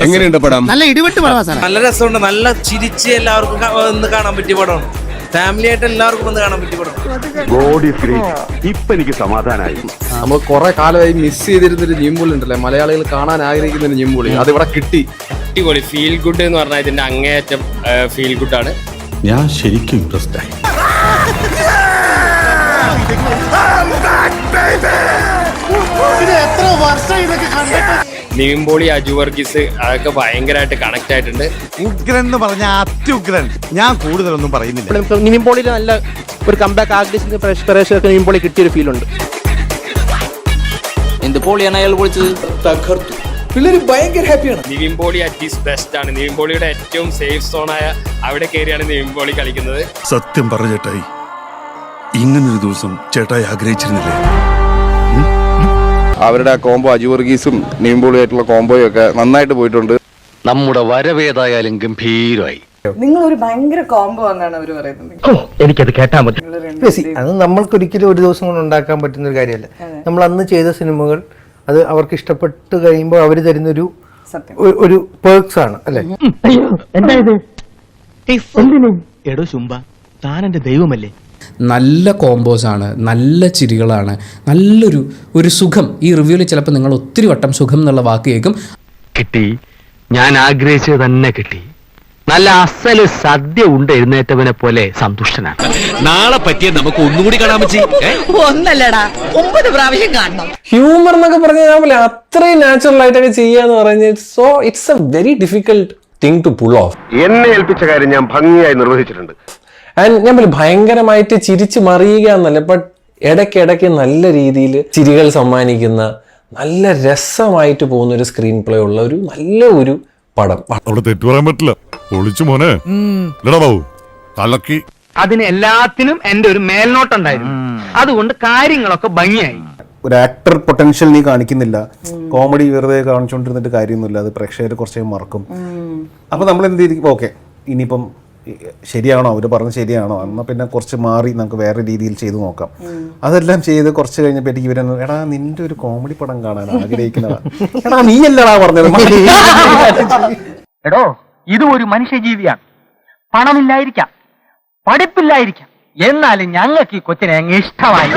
എങ്ങനെയുണ്ട് പടം? നല്ല ഇടിവെട്ട് പടമാണ് സാർ. നല്ല രസമുണ്ട്. നല്ല ചിരിച്ച് എല്ലാവർക്കും ഒന്ന് കാണാൻ പറ്റിയ പടമാണ്. ഫാമിലി ആയിട്ട് എല്ലാവർക്കും ഒന്ന് കാണാൻ പറ്റിയ പടം. ഇപ്പൊ എനിക്ക് സമാധാനമായി. നമ്മൾ കുറെ കാലമായി മിസ് ചെയ്തിരുന്നൊരു ജിംപുളി ഉണ്ടല്ലേ, മലയാളികൾ കാണാൻ ആഗ്രഹിക്കുന്ന ജിംപുളി, അതിവിടെ കിട്ടി. അടിപൊളി ഫീൽ ഗുഡ് എന്ന് പറഞ്ഞാൽ ഇതിന്റെ അങ്ങേയറ്റം ഫീൽ ഗുഡാണ്. ഞാൻ ശരിക്കും ഇംപ്രസ്ഡ് ആയി. നിവിൻ പോളി, അജു വർഗീസ് അതൊക്കെ ഭയങ്കരമായിട്ട് കണക്ട് ആയിട്ടുണ്ട്. ഉഗ്രൻ എന്ന് പറഞ്ഞ അത്യുഗ്രൻ. ഞാൻ കൂടുതലൊന്നും പറയുന്നില്ല. നിവിൻ പോളിയിൽ നല്ല ഒരു കംബാക്ക് ആഗ്രഹിക്കുന്ന പ്രേക്ഷകർക്ക് നിവിൻ പോളി കിട്ടിയൊരു ഫീൽ ഉണ്ട്. എന്ത് പോളിയാണ് അയാൾ വിളിച്ചത്? തകർത്തു. പിള്ളേര് ഭയങ്കര ഹാപ്പിയാണ്. Nivin Pauly at his best ആണ്. നിവിൻ പോളിയുടെ ഏറ്റവും സേഫ് സോണായ അവിടെ കയറിയാണ് നിവിൻ പോളി കളിക്കുന്നത്. സത്യം പറഞ്ഞ ചേട്ടായി, ഇങ്ങനൊരു ദിവസം ചേട്ടായി ആഗ്രഹിച്ചിരുന്നില്ലേ? അവരുടെ കോംബോ, അജു വർഗീസും നിവിൻ പോളിയായിട്ടുള്ള കോംബോയും ഒക്കെ നന്നായിട്ട് പോയിട്ടുണ്ട്. നമ്മുടെ വരവേതായാലും ഗംഭീരമായി. നിങ്ങൾ ഒരു ഭയങ്കര കോംബോ എന്നാണ് അവർ പറയുന്നത്. എനിക്കത് കേട്ടാൻ പറ്റും. അത് നമ്മൾക്കൊരിക്കലും ഒരു ദിവസം കൊണ്ട് ഉണ്ടാക്കാൻ പറ്റുന്ന ഒരു കാര്യമല്ല. നമ്മൾ അന്ന് ചെയ്ത സിനിമകൾ അത് അവർക്ക് ഇഷ്ടപ്പെട്ട് കഴിയുമ്പോൾ അവർ തരുന്നൊരു ഒരു പേർക്സ് ആണ് അല്ലെ. എടോ ശുംഭ, താൻ എന്റെ ദൈവമല്ലേ. നല്ല കോമ്പോസാണ്, നല്ല ചിരികളാണ്, നല്ലൊരു സുഖം. ഈ റിവ്യൂവിൽ ചിലപ്പോൾ നിങ്ങൾ ഒത്തിരി വട്ടം സുഖം എന്നുള്ള വാക്ക് കേൾക്കും. കിട്ടി, ഞാൻ ആഗ്രഹിച്ചത് തന്നെ കിട്ടി. നല്ല അസല് സദ്യ ഉണ്ട് എഴുന്നേറ്റവനെ പോലെ സന്തുഷ്ടനാണ്. നാളെ പറ്റിയ നമുക്ക് ഒന്നുകൂടി കാണാൻ പറ്റി. ഒന്നല്ലടാ, 9 പ്രാവശ്യം കാണണം. ഹ്യൂമർ എന്നൊക്കെ പറഞ്ഞാൽ അത്രയും നാച്ചുറൽ ആയിട്ടൊക്കെ ചെയ്യാന്ന് പറഞ്ഞാൽ it's a very difficult thing to pull off. എന്നെ ഏൽപ്പിച്ച കാര്യം ഞാൻ ഭംഗിയായി നിർവഹിച്ചിട്ടുണ്ട്. ആൻഡ് ഞാൻ ഭയങ്കരമായിട്ട് ചിരിച്ച് മറിയുക എന്നല്ല, ബട്ട് ഇടയ്ക്കിടയ്ക്ക് നല്ല രീതിയിൽ ചിരികൾ സമ്മാനിക്കുന്ന നല്ല രസമായിട്ട് പോകുന്ന ഒരു സ്ക്രീൻ പ്ലേ ഉള്ള ഒരു നല്ല ഒരു പടം. അവിടെ തെറ്റു പറയാൻ പറ്റില്ല. ഒളിച്ചു മോനെ ബാബു കലക്കി. അതിന് എല്ലാത്തിനും എന്റെ ഒരു മേൽനോട്ടുണ്ടായിരുന്നു. അതുകൊണ്ട് കാര്യങ്ങളൊക്കെ ഭംഗിയായി. ഒരു ആക്ടർ പൊട്ടൻഷ്യൽ നീ കാണിക്കുന്നില്ല, കോമഡി വെറുതെ കാണിച്ചുകൊണ്ടിരുന്നിട്ട് കാര്യമൊന്നുമില്ല. അത് പ്രേക്ഷകർ കുറച്ച് മറക്കും. അപ്പൊ നമ്മൾ എന്ത് ചെയ്തിരിക്കും, ഓക്കെ ഇനിയിപ്പം ശരിയാണോ അവർ പറഞ്ഞത് ശരിയാണോ, എന്നാൽ പിന്നെ കുറച്ച് മാറി നമുക്ക് വേറെ രീതിയിൽ ചെയ്തു നോക്കാം. അതെല്ലാം ചെയ്ത് കുറച്ച് കഴിഞ്ഞപ്പോഴേക്ക് ഇവരൊന്നും എടാ നിന്റെ ഒരു കോമഡി പടം കാണാൻ ആഗ്രഹിക്കുന്നതാ, എടാ നീ അല്ലടാ പറഞ്ഞത്. എടോ, ഇത് ഒരു മനുഷ്യജീവിയാണ്. പണമില്ലായിരിക്കാം, പഠിപ്പില്ലായിരിക്കാം, എന്നാലും ഞങ്ങൾക്ക് ഈ കൊച്ചിനെ അങ്ങ് ഇഷ്ടമായി.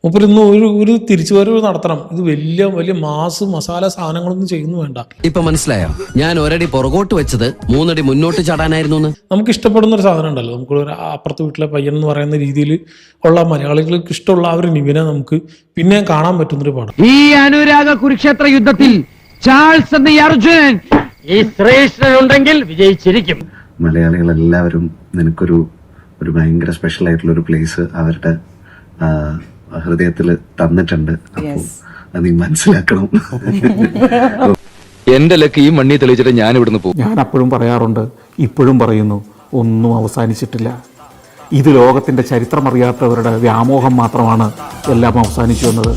മൂപ്പരൊന്ന് ഒരു തിരിച്ചുവരവ് നടത്തണം. ഇത് വലിയ വലിയ മാസ് മസാല സാധനങ്ങളൊന്നും ചെയ്യുന്നു വേണ്ട. ഇപ്പൊ മനസ്സിലായോ ഞാൻ ഒരടി പുറകോട്ട് വെച്ചത് 3 അടി മുന്നോട്ട് ചാടാനായിരുന്നു. നമുക്ക് ഇഷ്ടപ്പെടുന്ന ഒരു സാധനം ഉണ്ടല്ലോ, നമുക്ക് ഒരു അപ്പുറത്തെ വീട്ടിലെ പയ്യൻ എന്ന് പറയുന്ന രീതിയിൽ ഉള്ള മലയാളികൾക്ക് ഇഷ്ടമുള്ള ആ ഒരു നിവിനെ നമുക്ക് പിന്നെ കാണാൻ പറ്റുന്നൊരു പടം. ഈ അനുരാഗ കുരുക്ഷേത്ര യുദ്ധത്തിൽ ചാൾസ് എന്ന അർജുനൻ ഈ ശ്രേഷ്ഠനുണ്ടെങ്കിൽ വിജയിച്ചിരിക്കും. മലയാളികളെല്ലാവരും നിനക്കൊരു ഭയങ്കര സ്പെഷ്യൽ ആയിട്ടുള്ള ഒരു പ്ലേസ് അവരുടെ ഹൃദയത്തിൽ തന്നിട്ടുണ്ട്. അപ്പോൾ അത് നീ മനസ്സിലാക്കണം. എന്റെ ലക്ക് ഈ മണ്ണി തെളിയിച്ചിട്ട് ഞാൻ ഇവിടുന്ന് പോകും. ഞാൻ അപ്പോഴും പറയാറുണ്ട്, ഇപ്പോഴും പറയുന്നു, ഒന്നും അവസാനിച്ചിട്ടില്ല. ഇത് ലോകത്തിന്റെ ചരിത്രമറിയാത്തവരുടെ വ്യാമോഹം മാത്രമാണ് എല്ലാം അവസാനിച്ചു വന്നത്.